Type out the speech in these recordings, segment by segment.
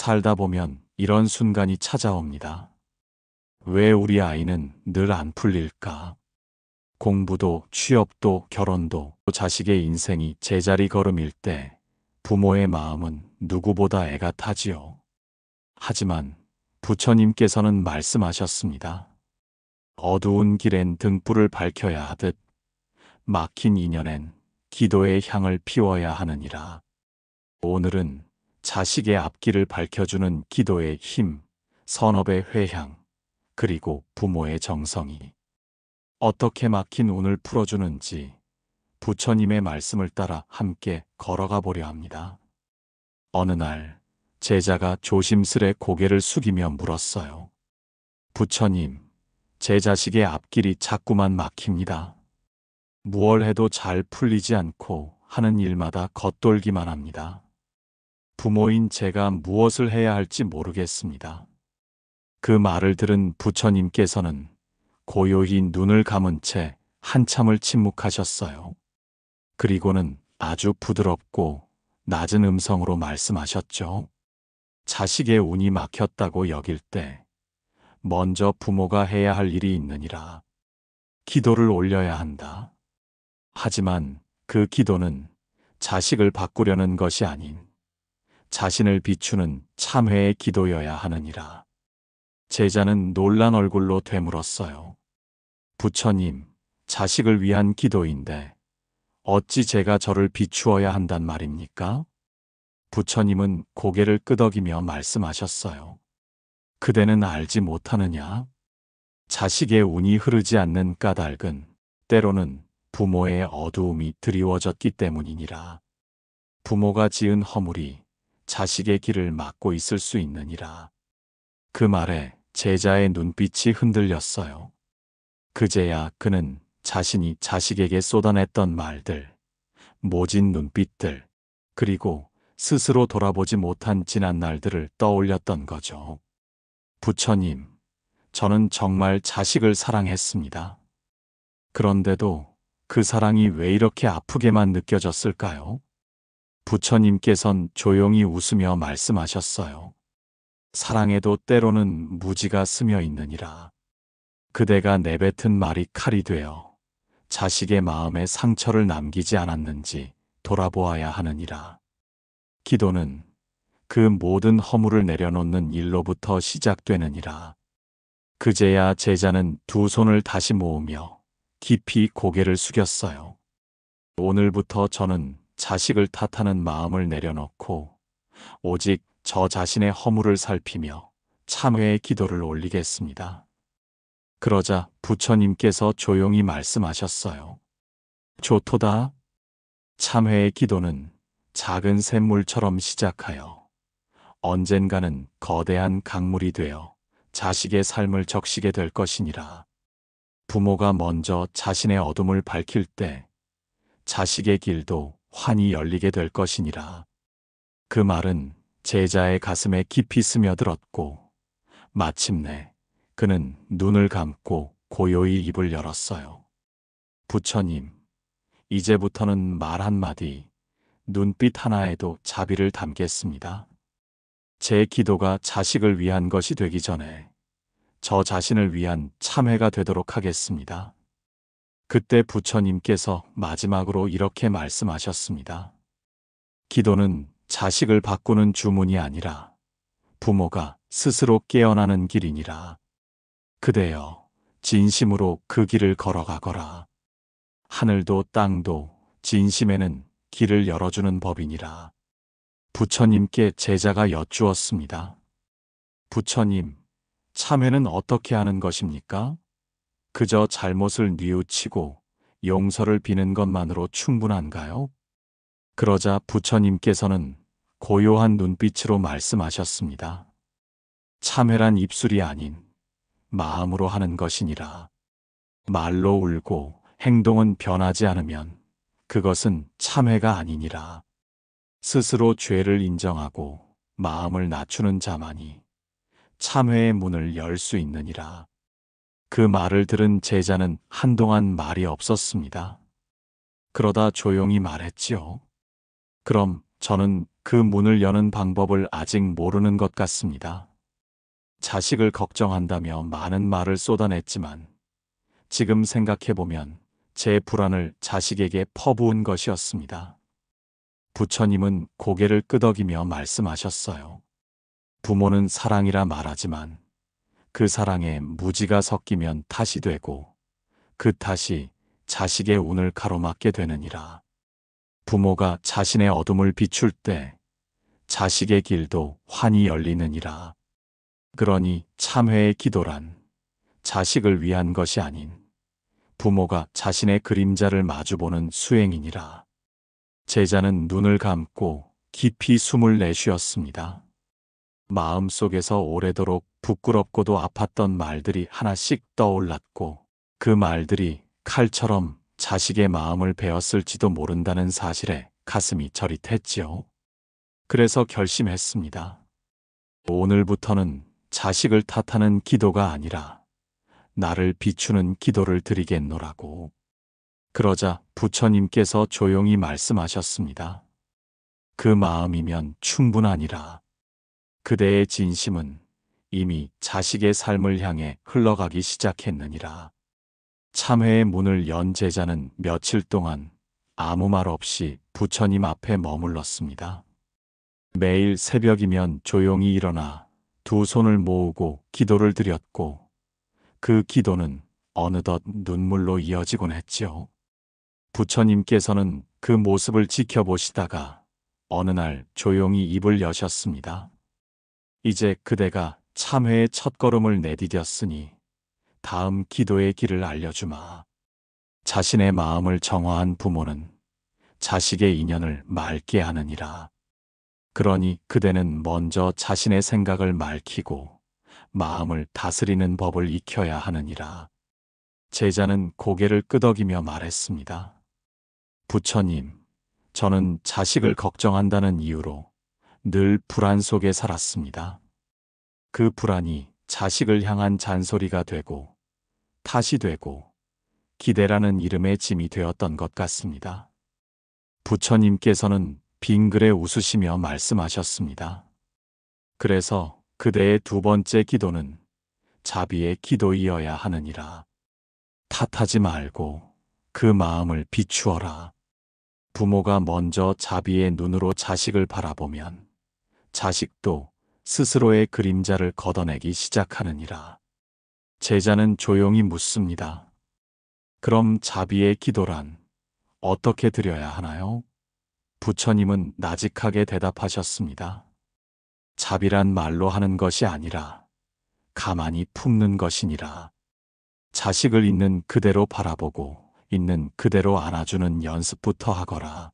살다 보면 이런 순간이 찾아옵니다. 왜 우리 아이는 늘 안 풀릴까? 공부도 취업도 결혼도 자식의 인생이 제자리 걸음일 때 부모의 마음은 누구보다 애가 타지요. 하지만 부처님께서는 말씀하셨습니다. 어두운 길엔 등불을 밝혀야 하듯 막힌 인연엔 기도의 향을 피워야 하느니라. 오늘은 자식의 앞길을 밝혀주는 기도의 힘, 선업의 회향, 그리고 부모의 정성이 어떻게 막힌 운을 풀어주는지 부처님의 말씀을 따라 함께 걸어가 보려 합니다. 어느 날 제자가 조심스레 고개를 숙이며 물었어요. 부처님, 제 자식의 앞길이 자꾸만 막힙니다. 무얼 해도 잘 풀리지 않고 하는 일마다 겉돌기만 합니다. 부모인 제가 무엇을 해야 할지 모르겠습니다. 그 말을 들은 부처님께서는 고요히 눈을 감은 채 한참을 침묵하셨어요. 그리고는 아주 부드럽고 낮은 음성으로 말씀하셨죠. 자식의 운이 막혔다고 여길 때 먼저 부모가 해야 할 일이 있느니라. 기도를 올려야 한다. 하지만 그 기도는 자식을 바꾸려는 것이 아닌 자신을 비추는 참회의 기도여야 하느니라. 제자는 놀란 얼굴로 되물었어요. 부처님, 자식을 위한 기도인데 어찌 제가 저를 비추어야 한단 말입니까? 부처님은 고개를 끄덕이며 말씀하셨어요. 그대는 알지 못하느냐? 자식의 운이 흐르지 않는 까닭은 때로는 부모의 어두움이 드리워졌기 때문이니라. 부모가 지은 허물이 자식의 길을 막고 있을 수 있느니라. 그 말에 제자의 눈빛이 흔들렸어요. 그제야 그는 자신이 자식에게 쏟아냈던 말들, 모진 눈빛들, 그리고 스스로 돌아보지 못한 지난 날들을 떠올렸던 거죠. 부처님, 저는 정말 자식을 사랑했습니다. 그런데도 그 사랑이 왜 이렇게 아프게만 느껴졌을까요? 부처님께선 조용히 웃으며 말씀하셨어요. 사랑에도 때로는 무지가 스며 있느니라. 그대가 내뱉은 말이 칼이 되어 자식의 마음에 상처를 남기지 않았는지 돌아보아야 하느니라. 기도는 그 모든 허물을 내려놓는 일로부터 시작되느니라. 그제야 제자는 두 손을 다시 모으며 깊이 고개를 숙였어요. 오늘부터 저는 자식을 탓하는 마음을 내려놓고 오직 저 자신의 허물을 살피며 참회의 기도를 올리겠습니다. 그러자 부처님께서 조용히 말씀하셨어요. 좋도다. 참회의 기도는 작은 샘물처럼 시작하여 언젠가는 거대한 강물이 되어 자식의 삶을 적시게 될 것이니라. 부모가 먼저 자신의 어둠을 밝힐 때 자식의 길도 환히 열리게 될 것이니라. 그 말은 제자의 가슴에 깊이 스며들었고 마침내 그는 눈을 감고 고요히 입을 열었어요. 부처님, 이제부터는 말 한마디, 눈빛 하나에도 자비를 담겠습니다. 제 기도가 자식을 위한 것이 되기 전에 저 자신을 위한 참회가 되도록 하겠습니다. 그때 부처님께서 마지막으로 이렇게 말씀하셨습니다. 기도는 자식을 바꾸는 주문이 아니라 부모가 스스로 깨어나는 길이니라. 그대여, 진심으로 그 길을 걸어가거라. 하늘도 땅도 진심에는 길을 열어주는 법이니라. 부처님께 제자가 여쭈었습니다. 부처님, 참회는 어떻게 하는 것입니까? 그저 잘못을 뉘우치고 용서를 비는 것만으로 충분한가요? 그러자 부처님께서는 고요한 눈빛으로 말씀하셨습니다. 참회란 입술이 아닌 마음으로 하는 것이니라. 말로 울고 행동은 변하지 않으면 그것은 참회가 아니니라. 스스로 죄를 인정하고 마음을 낮추는 자만이 참회의 문을 열 수 있느니라. 그 말을 들은 제자는 한동안 말이 없었습니다. 그러다 조용히 말했지요. 그럼 저는 그 문을 여는 방법을 아직 모르는 것 같습니다. 자식을 걱정한다며 많은 말을 쏟아냈지만 지금 생각해보면 제 불안을 자식에게 퍼부은 것이었습니다. 부처님은 고개를 끄덕이며 말씀하셨어요. 부모는 사랑이라 말하지만 그 사랑에 무지가 섞이면 탓이 되고 그 탓이 자식의 운을 가로막게 되느니라. 부모가 자신의 어둠을 비출 때 자식의 길도 환히 열리느니라. 그러니 참회의 기도란 자식을 위한 것이 아닌 부모가 자신의 그림자를 마주보는 수행이니라. 제자는 눈을 감고 깊이 숨을 내쉬었습니다. 마음속에서 오래도록 부끄럽고도 아팠던 말들이 하나씩 떠올랐고 그 말들이 칼처럼 자식의 마음을 베었을지도 모른다는 사실에 가슴이 저릿했지요. 그래서 결심했습니다. 오늘부터는 자식을 탓하는 기도가 아니라 나를 비추는 기도를 드리겠노라고. 그러자 부처님께서 조용히 말씀하셨습니다. 그 마음이면 충분하니라. 그대의 진심은 이미 자식의 삶을 향해 흘러가기 시작했느니라. 참회의 문을 연 제자는 며칠 동안 아무 말 없이 부처님 앞에 머물렀습니다. 매일 새벽이면 조용히 일어나 두 손을 모으고 기도를 드렸고 그 기도는 어느덧 눈물로 이어지곤 했지요. 부처님께서는 그 모습을 지켜보시다가 어느 날 조용히 입을 여셨습니다. 이제 그대가 참회의 첫걸음을 내디뎠으니 다음 기도의 길을 알려주마. 자신의 마음을 정화한 부모는 자식의 인연을 맑게 하느니라. 그러니 그대는 먼저 자신의 생각을 맑히고 마음을 다스리는 법을 익혀야 하느니라. 제자는 고개를 끄덕이며 말했습니다. 부처님, 저는 자식을 걱정한다는 이유로 늘 불안 속에 살았습니다. 그 불안이 자식을 향한 잔소리가 되고 탓이 되고 기대라는 이름의 짐이 되었던 것 같습니다. 부처님께서는 빙그레 웃으시며 말씀하셨습니다. 그래서 그대의 두 번째 기도는 자비의 기도이어야 하느니라. 탓하지 말고 그 마음을 비추어라. 부모가 먼저 자비의 눈으로 자식을 바라보면 자식도 스스로의 그림자를 걷어내기 시작하느니라. 제자는 조용히 묻습니다. 그럼 자비의 기도란 어떻게 드려야 하나요? 부처님은 나직하게 대답하셨습니다. 자비란 말로 하는 것이 아니라 가만히 품는 것이니라. 자식을 있는 그대로 바라보고 있는 그대로 안아주는 연습부터 하거라.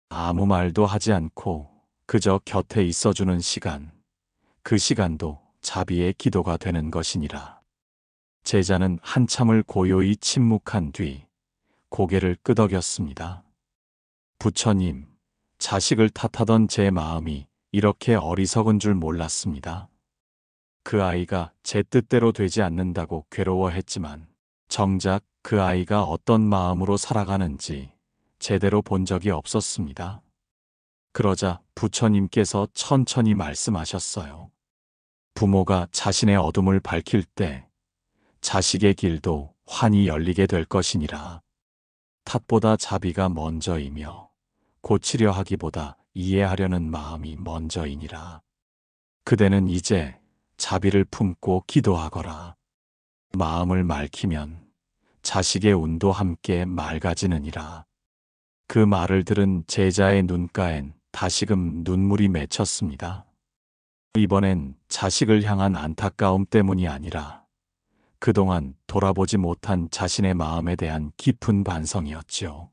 아무 말도 하지 않고 그저 곁에 있어주는 시간, 그 시간도 자비의 기도가 되는 것이니라. 제자는 한참을 고요히 침묵한 뒤 고개를 끄덕였습니다. 부처님, 자식을 탓하던 제 마음이 이렇게 어리석은 줄 몰랐습니다. 그 아이가 제 뜻대로 되지 않는다고 괴로워했지만 정작 그 아이가 어떤 마음으로 살아가는지 제대로 본 적이 없었습니다. 그러자 부처님께서 천천히 말씀하셨어요. 부모가 자신의 어둠을 밝힐 때 자식의 길도 환히 열리게 될 것이니라. 탓보다 자비가 먼저이며 고치려 하기보다 이해하려는 마음이 먼저이니라. 그대는 이제 자비를 품고 기도하거라. 마음을 맑히면 자식의 운도 함께 맑아지느니라. 그 말을 들은 제자의 눈가엔 다시금 눈물이 맺혔습니다. 이번엔 자식을 향한 안타까움 때문이 아니라 그동안 돌아보지 못한 자신의 마음에 대한 깊은 반성이었지요.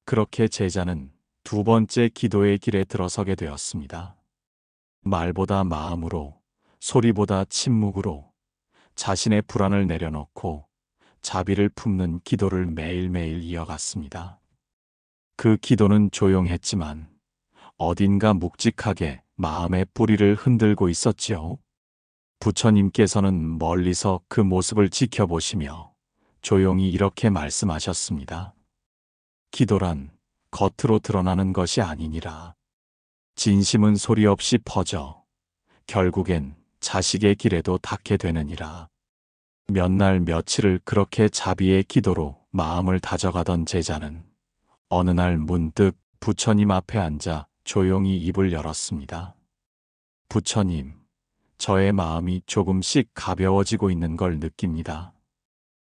그렇게 제자는 두 번째 기도의 길에 들어서게 되었습니다. 말보다 마음으로, 소리보다 침묵으로 자신의 불안을 내려놓고 자비를 품는 기도를 매일매일 이어갔습니다. 그 기도는 조용했지만 어딘가 묵직하게 마음의 뿌리를 흔들고 있었지요. 부처님께서는 멀리서 그 모습을 지켜보시며 조용히 이렇게 말씀하셨습니다. 기도란 겉으로 드러나는 것이 아니니라. 진심은 소리 없이 퍼져 결국엔 자식의 길에도 닿게 되느니라. 몇 날 며칠을 그렇게 자비의 기도로 마음을 다져가던 제자는 어느 날 문득 부처님 앞에 앉아 조용히 입을 열었습니다. 부처님, 저의 마음이 조금씩 가벼워지고 있는 걸 느낍니다.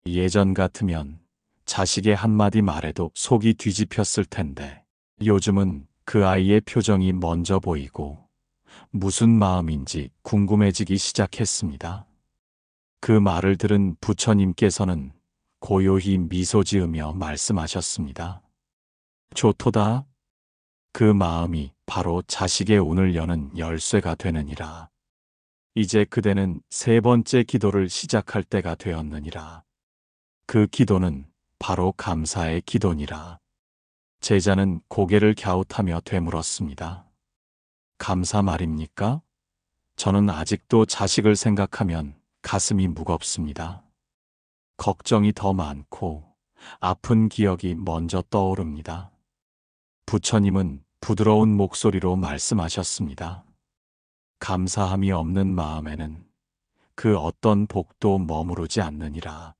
예전 같으면 자식의 한마디 말에도 속이 뒤집혔을 텐데 요즘은 그 아이의 표정이 먼저 보이고 무슨 마음인지 궁금해지기 시작했습니다. 그 말을 들은 부처님께서는 고요히 미소 지으며 말씀하셨습니다. 좋도다. 그 마음이 바로 자식의 운을 여는 열쇠가 되느니라. 이제 그대는 세 번째 기도를 시작할 때가 되었느니라. 그 기도는 바로 감사의 기도니라. 제자는 고개를 갸웃하며 되물었습니다. 감사 말입니까? 저는 아직도 자식을 생각하면 가슴이 무겁습니다. 걱정이 더 많고 아픈 기억이 먼저 떠오릅니다. 부처님은 부드러운 목소리로 말씀하셨습니다. 감사함이 없는 마음에는 그 어떤 복도 머무르지 않느니라.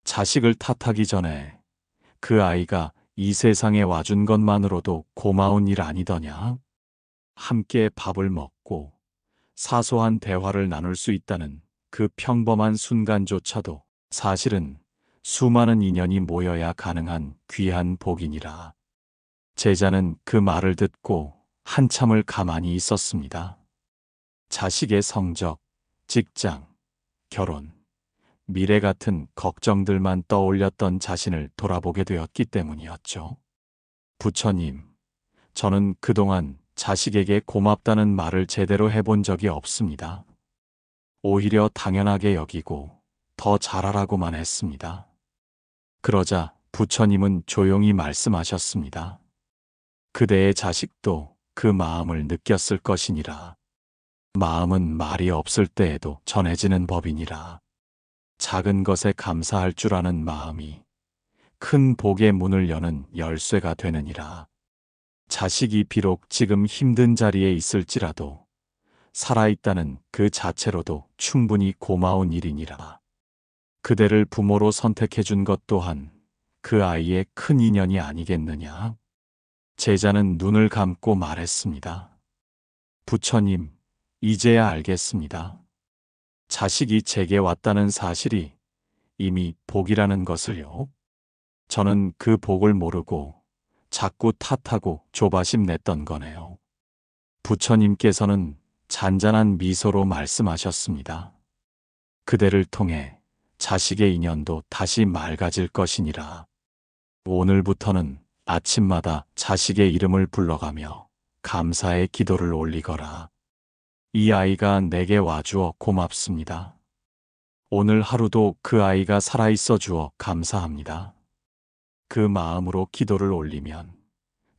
자식을 탓하기 전에 그 아이가 이 세상에 와준 것만으로도 고마운 일 아니더냐? 함께 밥을 먹고 사소한 대화를 나눌 수 있다는 그 평범한 순간조차도 사실은 수많은 인연이 모여야 가능한 귀한 복이니라. 제자는 그 말을 듣고 한참을 가만히 있었습니다. 자식의 성적, 직장, 결혼, 미래 같은 걱정들만 떠올렸던 자신을 돌아보게 되었기 때문이었죠. 부처님, 저는 그동안 자식에게 고맙다는 말을 제대로 해본 적이 없습니다. 오히려 당연하게 여기고 더 잘하라고만 했습니다. 그러자 부처님은 조용히 말씀하셨습니다. 그대의 자식도 그 마음을 느꼈을 것이니라. 마음은 말이 없을 때에도 전해지는 법이니라. 작은 것에 감사할 줄 아는 마음이 큰 복의 문을 여는 열쇠가 되느니라. 자식이 비록 지금 힘든 자리에 있을지라도 살아있다는 그 자체로도 충분히 고마운 일이니라. 그대를 부모로 선택해준 것 또한 그 아이의 큰 인연이 아니겠느냐? 제자는 눈을 감고 말했습니다. 부처님, 이제야 알겠습니다. 자식이 제게 왔다는 사실이 이미 복이라는 것을요. 저는 그 복을 모르고 자꾸 탓하고 조바심 냈던 거네요. 부처님께서는 잔잔한 미소로 말씀하셨습니다. 그대를 통해 자식의 인연도 다시 맑아질 것이니라. 오늘부터는 아침마다 자식의 이름을 불러가며 감사의 기도를 올리거라. 이 아이가 내게 와주어 고맙습니다. 오늘 하루도 그 아이가 살아있어 주어 감사합니다. 그 마음으로 기도를 올리면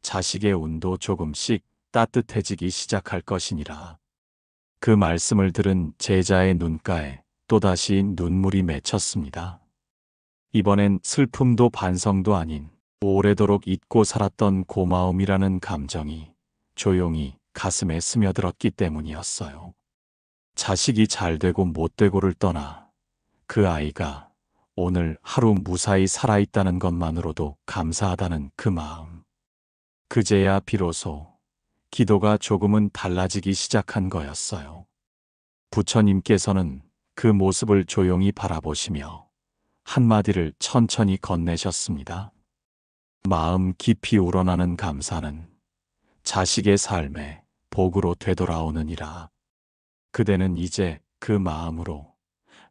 자식의 운도 조금씩 따뜻해지기 시작할 것이니라. 그 말씀을 들은 제자의 눈가에 또다시 눈물이 맺혔습니다. 이번엔 슬픔도 반성도 아닌 오래도록 잊고 살았던 고마움이라는 감정이 조용히 가슴에 스며들었기 때문이었어요. 자식이 잘 되고 못 되고를 떠나 그 아이가 오늘 하루 무사히 살아있다는 것만으로도 감사하다는 그 마음. 그제야 비로소 기도가 조금은 달라지기 시작한 거였어요. 부처님께서는 그 모습을 조용히 바라보시며 한마디를 천천히 건네셨습니다. 마음 깊이 우러나는 감사는 자식의 삶에 복으로 되돌아오느니라. 그대는 이제 그 마음으로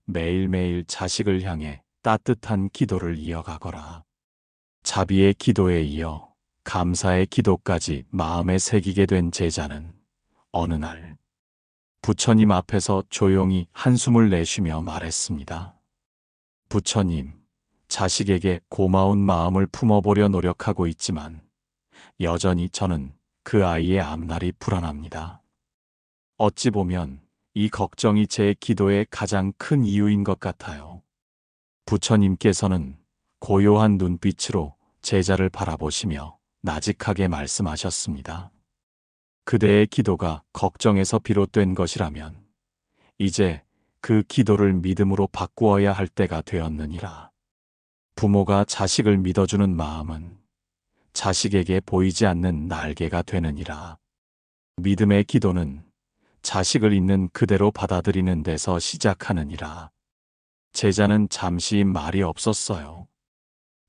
매일매일 자식을 향해 따뜻한 기도를 이어가거라. 자비의 기도에 이어 감사의 기도까지 마음에 새기게 된 제자는 어느 날 부처님 앞에서 조용히 한숨을 내쉬며 말했습니다. 부처님, 자식에게 고마운 마음을 품어보려 노력하고 있지만 여전히 저는 그 아이의 앞날이 불안합니다. 어찌 보면 이 걱정이 제 기도의 가장 큰 이유인 것 같아요. 부처님께서는 고요한 눈빛으로 제자를 바라보시며 나직하게 말씀하셨습니다. 그대의 기도가 걱정에서 비롯된 것이라면 이제 그 기도를 믿음으로 바꾸어야 할 때가 되었느니라. 부모가 자식을 믿어주는 마음은 자식에게 보이지 않는 날개가 되느니라. 믿음의 기도는 자식을 있는 그대로 받아들이는 데서 시작하느니라. 제자는 잠시 말이 없었어요.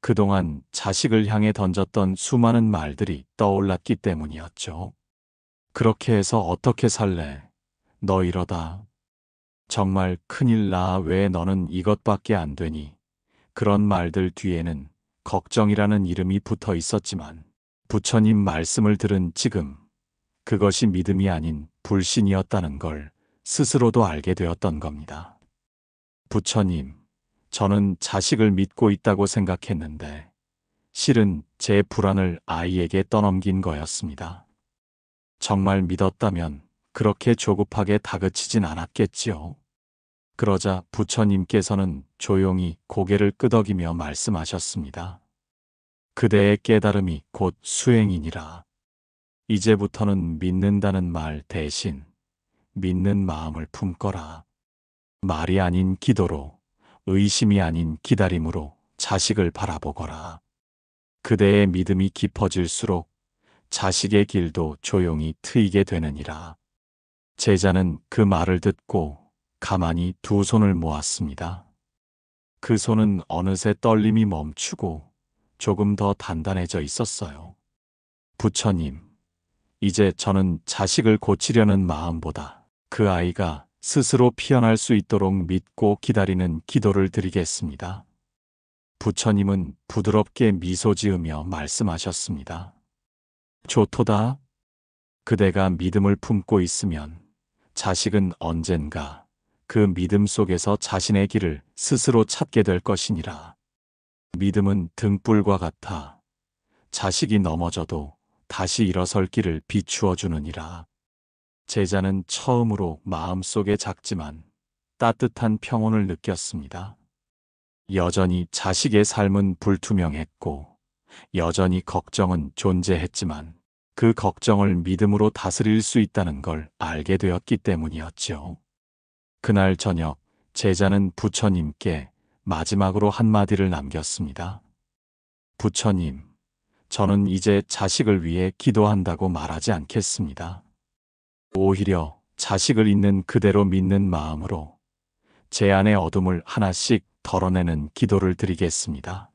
그동안 자식을 향해 던졌던 수많은 말들이 떠올랐기 때문이었죠. 그렇게 해서 어떻게 살래? 너 이러다 정말 큰일 나. 왜 너는 이것밖에 안 되니? 그런 말들 뒤에는 걱정이라는 이름이 붙어 있었지만 부처님 말씀을 들은 지금 그것이 믿음이 아닌 불신이었다는 걸 스스로도 알게 되었던 겁니다. 부처님, 저는 자식을 믿고 있다고 생각했는데 실은 제 불안을 아이에게 떠넘긴 거였습니다. 정말 믿었다면 그렇게 조급하게 다그치진 않았겠지요. 그러자 부처님께서는 조용히 고개를 끄덕이며 말씀하셨습니다. 그대의 깨달음이 곧 수행이니라. 이제부터는 믿는다는 말 대신 믿는 마음을 품거라. 말이 아닌 기도로, 의심이 아닌 기다림으로 자식을 바라보거라. 그대의 믿음이 깊어질수록 자식의 길도 조용히 트이게 되느니라. 제자는 그 말을 듣고 가만히 두 손을 모았습니다. 그 손은 어느새 떨림이 멈추고 조금 더 단단해져 있었어요. 부처님, 이제 저는 자식을 고치려는 마음보다 그 아이가 스스로 피어날 수 있도록 믿고 기다리는 기도를 드리겠습니다. 부처님은 부드럽게 미소 지으며 말씀하셨습니다. 좋도다. 그대가 믿음을 품고 있으면 자식은 언젠가 그 믿음 속에서 자신의 길을 스스로 찾게 될 것이니라. 믿음은 등불과 같아 자식이 넘어져도 다시 일어설 길을 비추어 주느니라. 제자는 처음으로 마음속에 작지만 따뜻한 평온을 느꼈습니다. 여전히 자식의 삶은 불투명했고 여전히 걱정은 존재했지만 그 걱정을 믿음으로 다스릴 수 있다는 걸 알게 되었기 때문이었죠. 그날 저녁 제자는 부처님께 마지막으로 한마디를 남겼습니다. 부처님, 저는 이제 자식을 위해 기도한다고 말하지 않겠습니다. 오히려 자식을 있는 그대로 믿는 마음으로 제 안의 어둠을 하나씩 덜어내는 기도를 드리겠습니다.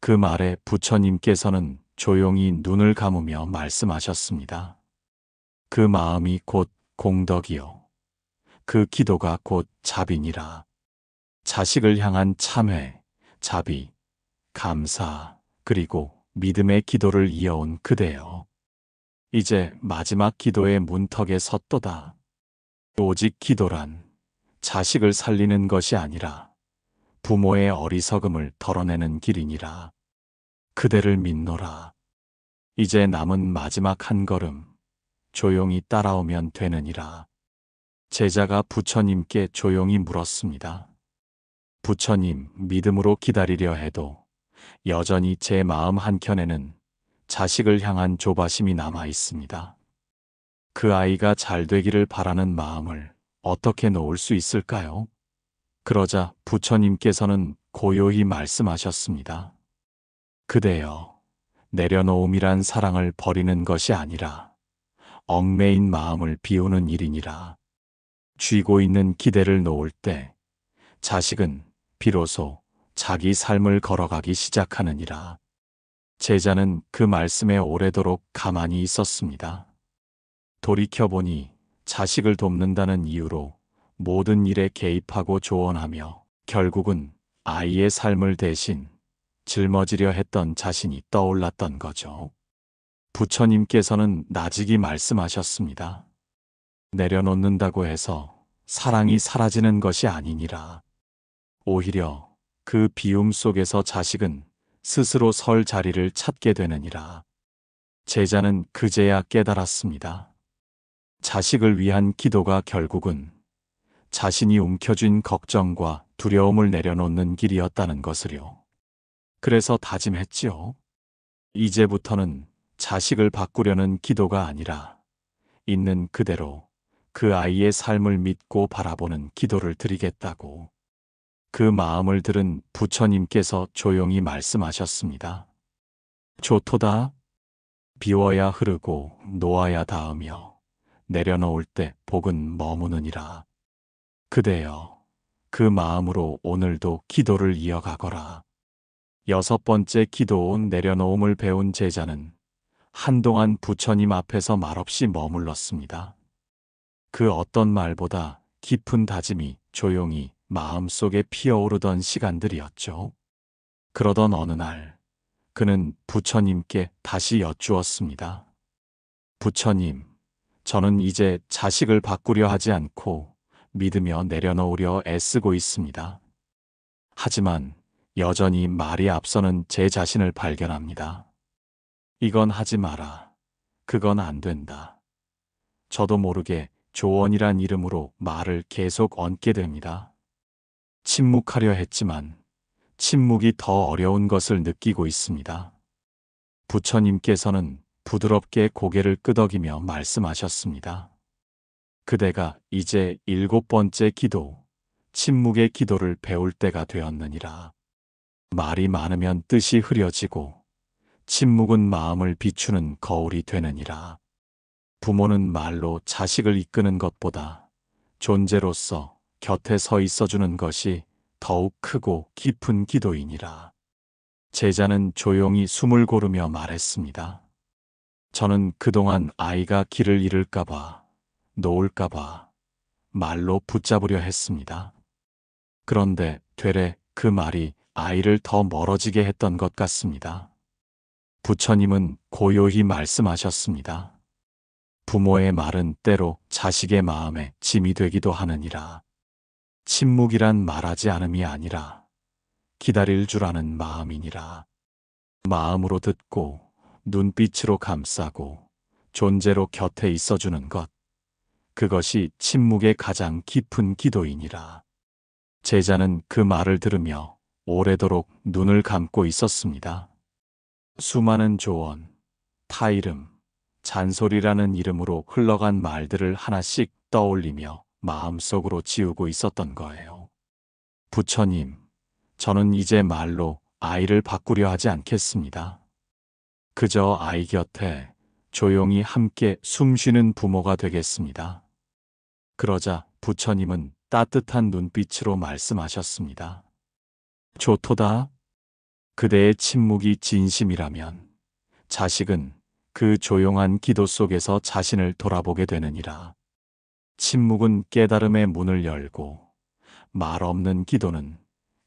그 말에 부처님께서는 조용히 눈을 감으며 말씀하셨습니다. 그 마음이 곧 공덕이요. 그 기도가 곧 자비니라. 자식을 향한 참회, 자비, 감사, 그리고 믿음의 기도를 이어온 그대여. 이제 마지막 기도의 문턱에 섰도다. 오직 기도란 자식을 살리는 것이 아니라 부모의 어리석음을 덜어내는 길이니라. 그대를 믿노라. 이제 남은 마지막 한 걸음 조용히 따라오면 되느니라. 제자가 부처님께 조용히 물었습니다. 부처님, 믿음으로 기다리려 해도 여전히 제 마음 한켠에는 자식을 향한 조바심이 남아 있습니다. 그 아이가 잘 되기를 바라는 마음을 어떻게 놓을 수 있을까요? 그러자 부처님께서는 고요히 말씀하셨습니다. 그대여, 내려놓음이란 사랑을 버리는 것이 아니라 얽매인 마음을 비우는 일이니라. 쥐고 있는 기대를 놓을 때 자식은 비로소 자기 삶을 걸어가기 시작하느니라. 제자는 그 말씀에 오래도록 가만히 있었습니다. 돌이켜보니 자식을 돕는다는 이유로 모든 일에 개입하고 조언하며 결국은 아이의 삶을 대신 짊어지려 했던 자신이 떠올랐던 거죠. 부처님께서는 나직이 말씀하셨습니다. 내려놓는다고 해서 사랑이 사라지는 것이 아니니라. 오히려 그 비움 속에서 자식은 스스로 설 자리를 찾게 되느니라. 제자는 그제야 깨달았습니다. 자식을 위한 기도가 결국은 자신이 움켜쥔 걱정과 두려움을 내려놓는 길이었다는 것을요. 그래서 다짐했지요. 이제부터는 자식을 바꾸려는 기도가 아니라 있는 그대로 그 아이의 삶을 믿고 바라보는 기도를 드리겠다고. 그 마음을 들은 부처님께서 조용히 말씀하셨습니다. 좋도다. 비워야 흐르고 놓아야 닿으며 내려놓을 때 복은 머무느니라. 그대여, 그 마음으로 오늘도 기도를 이어가거라. 6번째 기도 내려놓음을 배운 제자는 한동안 부처님 앞에서 말없이 머물렀습니다. 그 어떤 말보다 깊은 다짐이 조용히 마음속에 피어오르던 시간들이었죠. 그러던 어느 날, 그는 부처님께 다시 여쭈었습니다. 부처님, 저는 이제 자식을 바꾸려 하지 않고 믿으며 내려놓으려 애쓰고 있습니다. 하지만 여전히 말이 앞서는 제 자신을 발견합니다. 이건 하지 마라. 그건 안 된다. 저도 모르게 조언이란 이름으로 말을 계속 얹게 됩니다. 침묵하려 했지만 침묵이 더 어려운 것을 느끼고 있습니다. 부처님께서는 부드럽게 고개를 끄덕이며 말씀하셨습니다. 그대가 이제 7번째 기도, 침묵의 기도를 배울 때가 되었느니라. 말이 많으면 뜻이 흐려지고 침묵은 마음을 비추는 거울이 되느니라. 부모는 말로 자식을 이끄는 것보다 존재로서 곁에 서 있어주는 것이 더욱 크고 깊은 기도이니라. 제자는 조용히 숨을 고르며 말했습니다. 저는 그동안 아이가 길을 잃을까봐, 놓을까봐 말로 붙잡으려 했습니다. 그런데 되레 그 말이 아이를 더 멀어지게 했던 것 같습니다. 부처님은 고요히 말씀하셨습니다. 부모의 말은 때로 자식의 마음에 짐이 되기도 하느니라. 침묵이란 말하지 않음이 아니라 기다릴 줄 아는 마음이니라. 마음으로 듣고 눈빛으로 감싸고 존재로 곁에 있어주는 것, 그것이 침묵의 가장 깊은 기도이니라. 제자는 그 말을 들으며 오래도록 눈을 감고 있었습니다. 수많은 조언, 타이름, 잔소리라는 이름으로 흘러간 말들을 하나씩 떠올리며 마음속으로 지우고 있었던 거예요. 부처님, 저는 이제 말로 아이를 바꾸려 하지 않겠습니다. 그저 아이 곁에 조용히 함께 숨쉬는 부모가 되겠습니다. 그러자 부처님은 따뜻한 눈빛으로 말씀하셨습니다. 좋도다. 그대의 침묵이 진심이라면 자식은 그 조용한 기도 속에서 자신을 돌아보게 되느니라. 침묵은 깨달음의 문을 열고 말 없는 기도는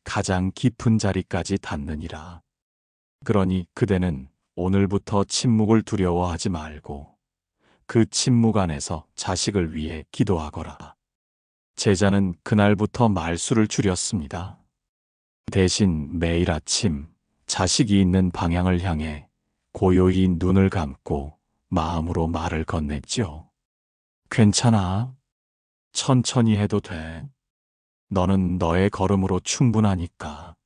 가장 깊은 자리까지 닿느니라. 그러니 그대는 오늘부터 침묵을 두려워하지 말고 그 침묵 안에서 자식을 위해 기도하거라. 제자는 그날부터 말수를 줄였습니다. 대신 매일 아침 자식이 있는 방향을 향해 고요히 눈을 감고 마음으로 말을 건넸죠. 괜찮아. 천천히 해도 돼. 너는 너의 걸음으로 충분하니까.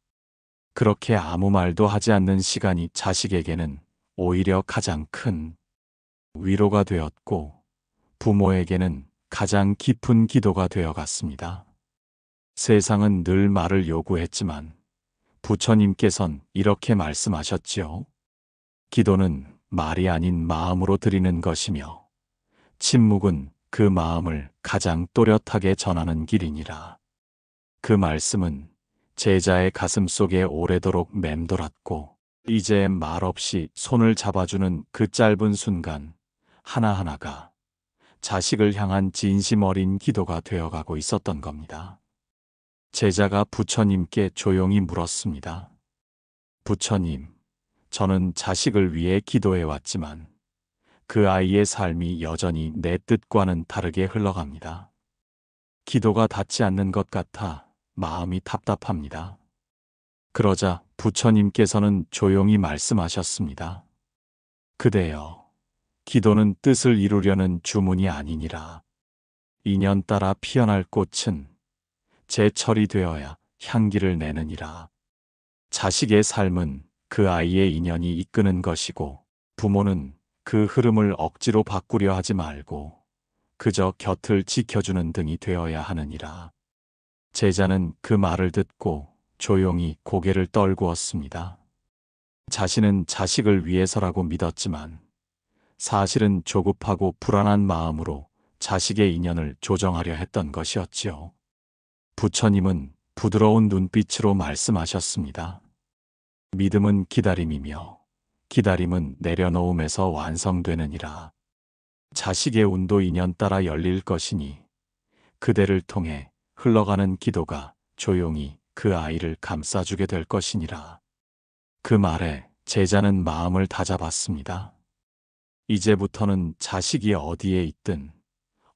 그렇게 아무 말도 하지 않는 시간이 자식에게는 오히려 가장 큰 위로가 되었고 부모에게는 가장 깊은 기도가 되어갔습니다. 세상은 늘 말을 요구했지만 부처님께선 이렇게 말씀하셨지요. 기도는 말이 아닌 마음으로 드리는 것이며 침묵은 그 마음을 가장 또렷하게 전하는 길이니라. 그 말씀은 제자의 가슴 속에 오래도록 맴돌았고 이제 말없이 손을 잡아주는 그 짧은 순간 하나하나가 자식을 향한 진심 어린 기도가 되어가고 있었던 겁니다. 제자가 부처님께 조용히 물었습니다. 부처님, 저는 자식을 위해 기도해왔지만 그 아이의 삶이 여전히 내 뜻과는 다르게 흘러갑니다. 기도가 닿지 않는 것 같아 마음이 답답합니다. 그러자 부처님께서는 조용히 말씀하셨습니다. 그대여, 기도는 뜻을 이루려는 주문이 아니니라. 인연 따라 피어날 꽃은 제철이 되어야 향기를 내느니라. 자식의 삶은 그 아이의 인연이 이끄는 것이고 부모는 그 흐름을 억지로 바꾸려 하지 말고 그저 곁을 지켜주는 등이 되어야 하느니라. 제자는 그 말을 듣고 조용히 고개를 떨구었습니다. 자신은 자식을 위해서라고 믿었지만 사실은 조급하고 불안한 마음으로 자식의 인연을 조정하려 했던 것이었지요. 부처님은 부드러운 눈빛으로 말씀하셨습니다. 믿음은 기다림이며 기다림은 내려놓음에서 완성되느니라. 자식의 운도 인연 따라 열릴 것이니 그대를 통해 흘러가는 기도가 조용히 그 아이를 감싸주게 될 것이니라. 그 말에 제자는 마음을 다잡았습니다. 이제부터는 자식이 어디에 있든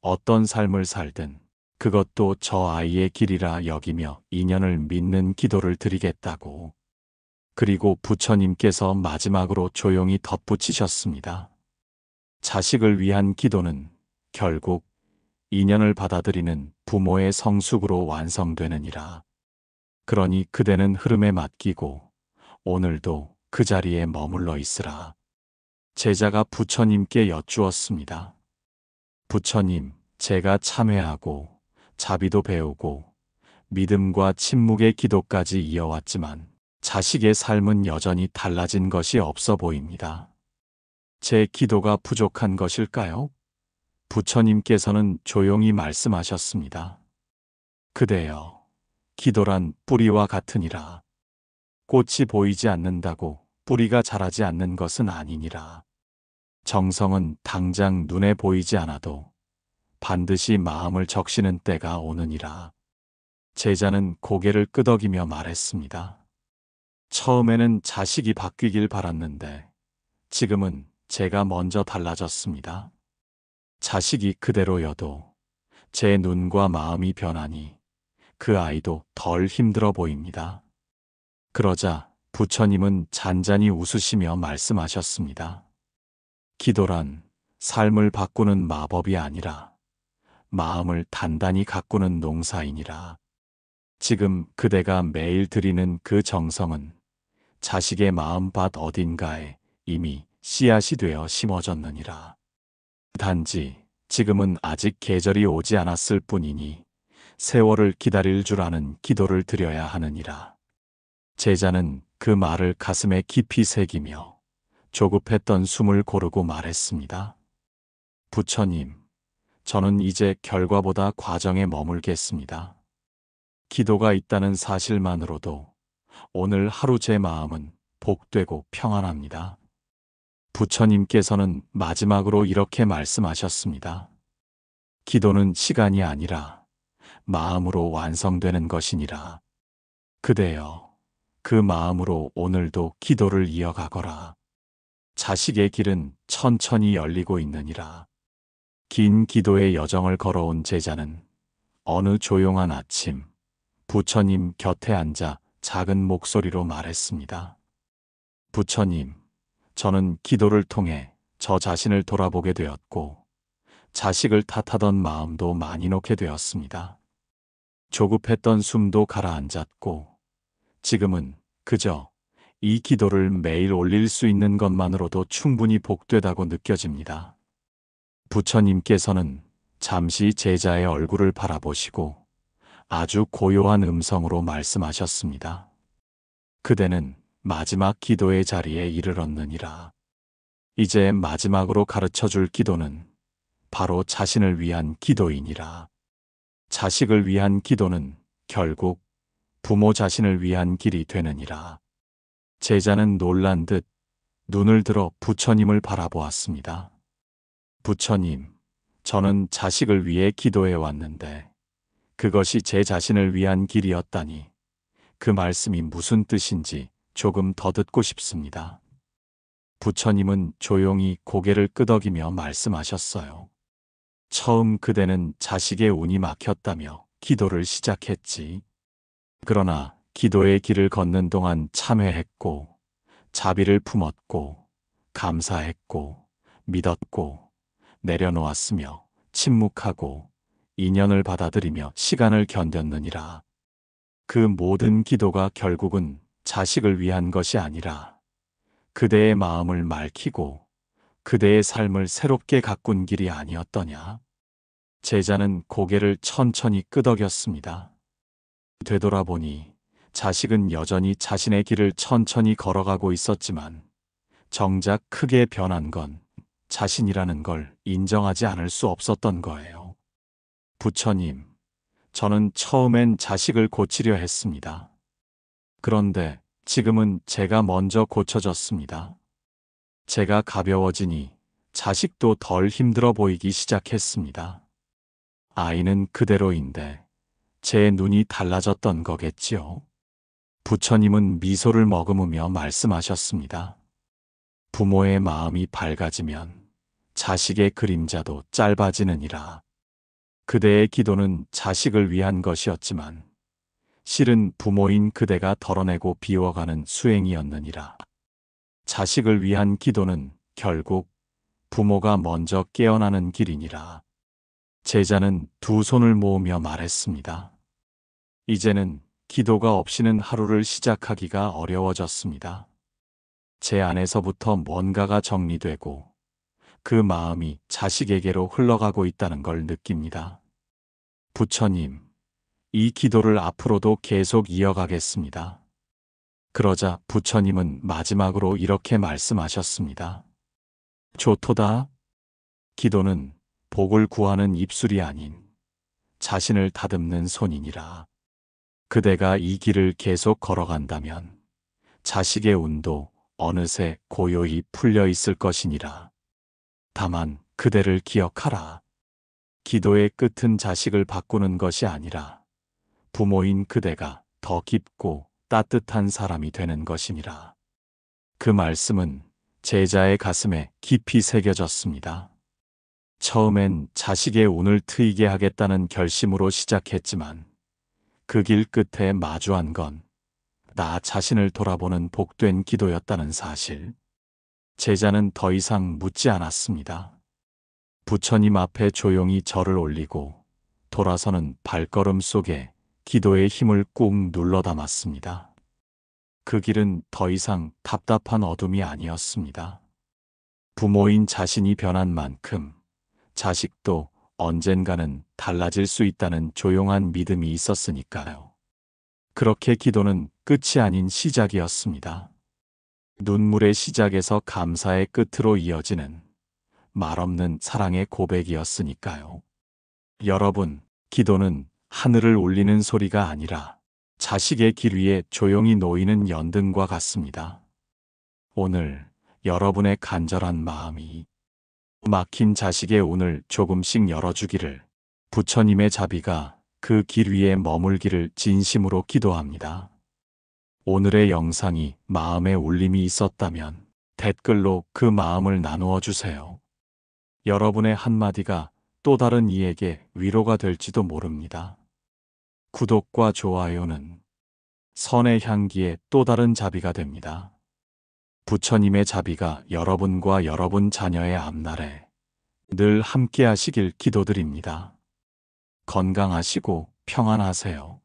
어떤 삶을 살든 그것도 저 아이의 길이라 여기며 인연을 믿는 기도를 드리겠다고. 그리고 부처님께서 마지막으로 조용히 덧붙이셨습니다. 자식을 위한 기도는 결국 인연을 받아들이는 부모의 성숙으로 완성되느니라. 그러니 그대는 흐름에 맡기고 오늘도 그 자리에 머물러 있으라. 제자가 부처님께 여쭈었습니다. 부처님, 제가 참회하고 자비도 배우고 믿음과 침묵의 기도까지 이어왔지만 자식의 삶은 여전히 달라진 것이 없어 보입니다. 제 기도가 부족한 것일까요? 부처님께서는 조용히 말씀하셨습니다. 그대여, 기도란 뿌리와 같으니라. 꽃이 보이지 않는다고 뿌리가 자라지 않는 것은 아니니라. 정성은 당장 눈에 보이지 않아도 반드시 마음을 적시는 때가 오느니라. 제자는 고개를 끄덕이며 말했습니다. 처음에는 자식이 바뀌길 바랐는데 지금은 제가 먼저 달라졌습니다. 자식이 그대로여도 제 눈과 마음이 변하니 그 아이도 덜 힘들어 보입니다. 그러자 부처님은 잔잔히 웃으시며 말씀하셨습니다. 기도란 삶을 바꾸는 마법이 아니라 마음을 단단히 가꾸는 농사이니라. 지금 그대가 매일 드리는 그 정성은 자식의 마음밭 어딘가에 이미 씨앗이 되어 심어졌느니라. 단지 지금은 아직 계절이 오지 않았을 뿐이니 세월을 기다릴 줄 아는 기도를 드려야 하느니라. 제자는 그 말을 가슴에 깊이 새기며 조급했던 숨을 고르고 말했습니다. 부처님, 저는 이제 결과보다 과정에 머물겠습니다. 기도가 있다는 사실만으로도 오늘 하루 제 마음은 복되고 평안합니다. 부처님께서는 마지막으로 이렇게 말씀하셨습니다. 기도는 시간이 아니라 마음으로 완성되는 것이니라. 그대여, 그 마음으로 오늘도 기도를 이어가거라. 자식의 길은 천천히 열리고 있느니라. 긴 기도의 여정을 걸어온 제자는 어느 조용한 아침 부처님 곁에 앉아 작은 목소리로 말했습니다. 부처님, 저는 기도를 통해 저 자신을 돌아보게 되었고 자식을 탓하던 마음도 많이 놓게 되었습니다. 조급했던 숨도 가라앉았고 지금은 그저 이 기도를 매일 올릴 수 있는 것만으로도 충분히 복되다고 느껴집니다. 부처님께서는 잠시 제자의 얼굴을 바라보시고 아주 고요한 음성으로 말씀하셨습니다. 그대는 마지막 기도의 자리에 이르렀느니라. 이제 마지막으로 가르쳐줄 기도는 바로 자신을 위한 기도이니라. 자식을 위한 기도는 결국 부모 자신을 위한 길이 되느니라. 제자는 놀란 듯 눈을 들어 부처님을 바라보았습니다. 부처님, 저는 자식을 위해 기도해 왔는데 그것이 제 자신을 위한 길이었다니 그 말씀이 무슨 뜻인지 조금 더 듣고 싶습니다. 부처님은 조용히 고개를 끄덕이며 말씀하셨어요. 처음 그대는 자식의 운이 막혔다며 기도를 시작했지. 그러나 기도의 길을 걷는 동안 참회했고 자비를 품었고 감사했고 믿었고 내려놓았으며 침묵하고 인연을 받아들이며 시간을 견뎠느니라. 그 모든 기도가 결국은 자식을 위한 것이 아니라 그대의 마음을 맑히고 그대의 삶을 새롭게 가꾼 길이 아니었더냐. 제자는 고개를 천천히 끄덕였습니다. 되돌아보니 자식은 여전히 자신의 길을 천천히 걸어가고 있었지만 정작 크게 변한 건 자신이라는 걸 인정하지 않을 수 없었던 거예요. 부처님, 저는 처음엔 자식을 고치려 했습니다. 그런데 지금은 제가 먼저 고쳐졌습니다. 제가 가벼워지니 자식도 덜 힘들어 보이기 시작했습니다. 아이는 그대로인데 제 눈이 달라졌던 거겠지요. 부처님은 미소를 머금으며 말씀하셨습니다. 부모의 마음이 밝아지면 자식의 그림자도 짧아지느니라. 그대의 기도는 자식을 위한 것이었지만 실은 부모인 그대가 덜어내고 비워가는 수행이었느니라. 자식을 위한 기도는 결국 부모가 먼저 깨어나는 길이니라. 제자는 두 손을 모으며 말했습니다. 이제는 기도가 없이는 하루를 시작하기가 어려워졌습니다. 제 안에서부터 뭔가가 정리되고 그 마음이 자식에게로 흘러가고 있다는 걸 느낍니다. 부처님, 이 기도를 앞으로도 계속 이어가겠습니다. 그러자 부처님은 마지막으로 이렇게 말씀하셨습니다. 조토다. 기도는 복을 구하는 입술이 아닌 자신을 다듬는 손이니라. 그대가 이 길을 계속 걸어간다면 자식의 운도 어느새 고요히 풀려 있을 것이니라. 다만 그대를 기억하라. 기도의 끝은 자식을 바꾸는 것이 아니라 부모인 그대가 더 깊고 따뜻한 사람이 되는 것이니라. 그 말씀은 제자의 가슴에 깊이 새겨졌습니다. 처음엔 자식의 운을 트이게 하겠다는 결심으로 시작했지만 그 길 끝에 마주한 건 나 자신을 돌아보는 복된 기도였다는 사실. 제자는 더 이상 묻지 않았습니다. 부처님 앞에 조용히 절을 올리고 돌아서는 발걸음 속에 기도의 힘을 꾹 눌러 담았습니다. 그 길은 더 이상 답답한 어둠이 아니었습니다. 부모인 자신이 변한 만큼 자식도 언젠가는 달라질 수 있다는 조용한 믿음이 있었으니까요. 그렇게 기도는 끝이 아닌 시작이었습니다. 눈물의 시작에서 감사의 끝으로 이어지는 말없는 사랑의 고백이었으니까요. 여러분, 기도는 하늘을 울리는 소리가 아니라 자식의 길 위에 조용히 놓이는 연등과 같습니다. 오늘 여러분의 간절한 마음이 막힌 자식의 운을 조금씩 열어주기를, 부처님의 자비가 그 길 위에 머물기를 진심으로 기도합니다. 오늘의 영상이 마음에 울림이 있었다면 댓글로 그 마음을 나누어 주세요. 여러분의 한마디가 또 다른 이에게 위로가 될지도 모릅니다. 구독과 좋아요는 선의 향기에 또 다른 자비가 됩니다. 부처님의 자비가 여러분과 여러분 자녀의 앞날에 늘 함께 하시길 기도드립니다. 건강하시고 평안하세요.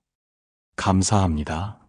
감사합니다.